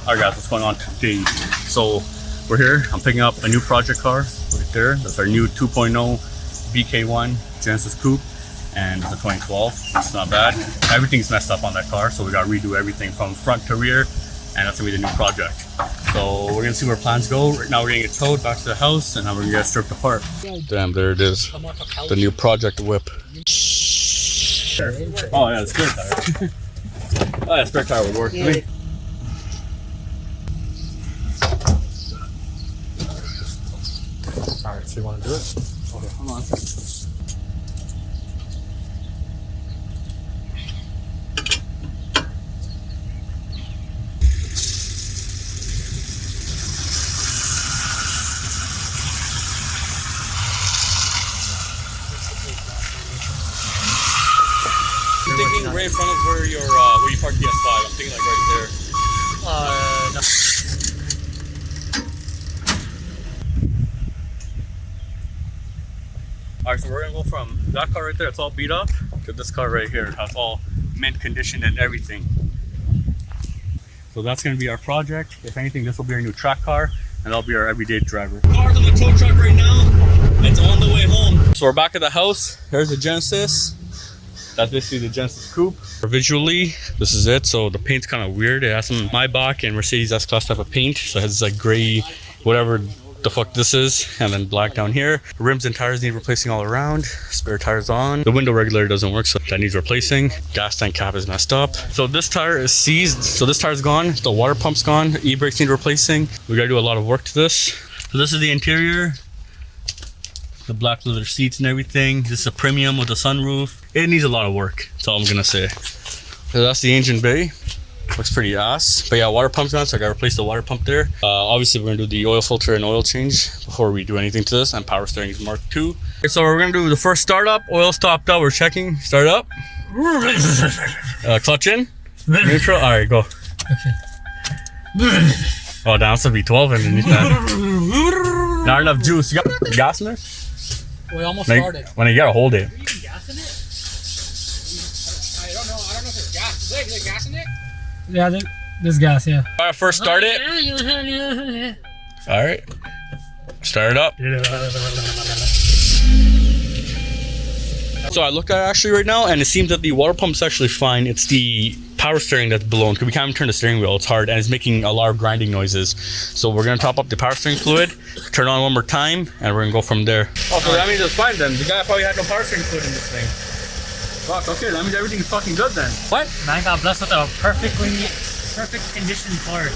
Alright guys, what's going on today? So we're here, I'm picking up a new project car right there. That's our new 2.0 BK1 Genesis Coupe, and it's a 2012. It's not bad. Everything's messed up on that car, so we gotta redo everything from front to rear, and that's gonna be the new project. So we're gonna see where plans go. Right now we're gonna get towed back to the house, and now we're gonna get stripped apart. Damn, there it is. The new project whip. Oh yeah, the spare tire. Oh yeah, spare tire would work for me. Alright, so you want to do it? Okay, hold on. I'm thinking right in front of where you parked the S5. I'm thinking like right there. No. Alright, so we're gonna go from that car right there, it's all beat up, to this car right here. It's all mint conditioned and everything. So that's gonna be our project. If anything, this will be our new track car, and that'll be our everyday driver. Car's on the tow truck right now. It's on the way home. So we're back at the house. Here's the Genesis. That's basically the Genesis Coupe. Visually, this is it. So the paint's kind of weird. It has some Maybach and Mercedes S-Class type of paint. So it has this like gray, whatever the fuck this is, and then black down here. Rims and tires need replacing all around. Spare tires on. The window regulator doesn't work, so that needs replacing. Gas tank cap is messed up. So this tire is seized. So this tire's gone. The water pump's gone. E-brakes need replacing. We gotta do a lot of work to this. So this is the interior. The black leather seats and everything. This is a premium with a sunroof. It needs a lot of work. That's all I'm gonna say. So that's the engine bay. Looks pretty ass. But yeah, water pump's gone, so I gotta replace the water pump there. Obviously we're gonna do the oil filter and oil change before we do anything to this, and power steering is Mark II. Okay, so we're gonna do the first startup. Oil stopped out, we're checking. Start up. Clutch in. Neutral. Alright, go. Okay. Oh, down to V12 underneath that. Not enough juice. You got gas in there? We almost started. When you gotta hold it. Gas in it? I don't know if there's gas. Is there gas in it? Yeah, there's gas, yeah. Alright, first start it. Alright. Start it up. So I looked at it actually right now, and it seems that the water pump's actually fine. It's the power steering that's blown, because we can't even turn the steering wheel. It's hard, and it's making a lot of grinding noises. So we're gonna top up the power steering fluid, turn on one more time, and we're gonna go from there. Oh, so that means it's fine then. The guy probably had no power steering fluid in this thing. Fuck, okay, that means everything's fucking good then. What? Man got blessed with a perfect conditioned car.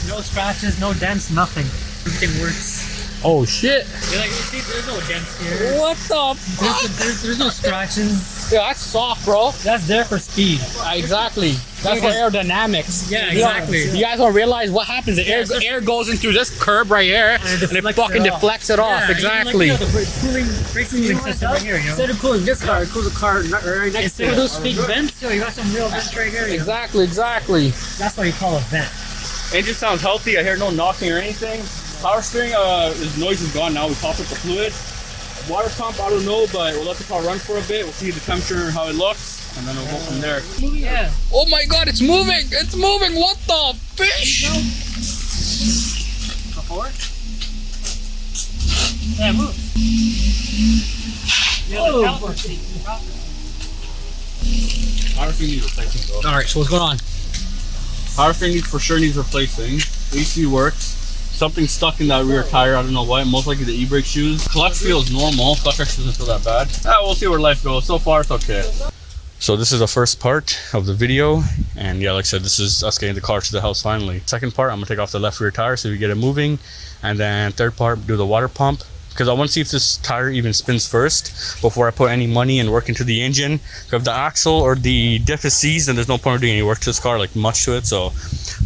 No scratches, no dents, nothing. Everything works. Oh shit. You're like, you see, there's no dents here. What the fuck? There's no scratches. Yeah, that's soft, bro. That's there for speed. Exactly. That's for aerodynamics. Yeah, exactly. You guys don't realize what happens. The air goes into this curb right here, and it fucking deflects it off. Yeah, exactly. Like, the cooling braking system right here, you know? Instead of cooling this car, it cools the car right next to it. Instead of those fake vents, you got some real vents right here. Exactly. That's what you call a vent. Engine sounds healthy. I hear no knocking or anything. Power steering, his noise is gone now. We topped up the fluid. Water pump, I don't know, but we'll let the car run for a bit. We'll see the temperature, how it looks, and then we'll go from there. Yeah. Oh my god, it's moving! It's moving! What the fish? Go forward. Yeah, move. Power steering needs replacing though. Alright, so what's going on? Power steering for sure needs replacing. AC works. Something's stuck in that rear tire, I don't know why. Most likely the e-brake shoes. Clutch feels normal. Clutch actually doesn't feel that bad. We'll see where life goes. So far it's okay. So this is the first part of the video, and yeah, like I said, this is us getting the car to the house finally. Second part, I'm gonna take off the left rear tire so we get it moving, and then third part, do the water pump, because I want to see if this tire even spins first before I put any money and work into the engine. If the axle or the diff is seized, then there's no point of doing any work to this car, like much to it. So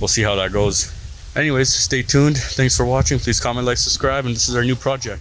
we'll see how that goes. Anyways, stay tuned. Thanks for watching. Please comment, like, subscribe, and this is our new project.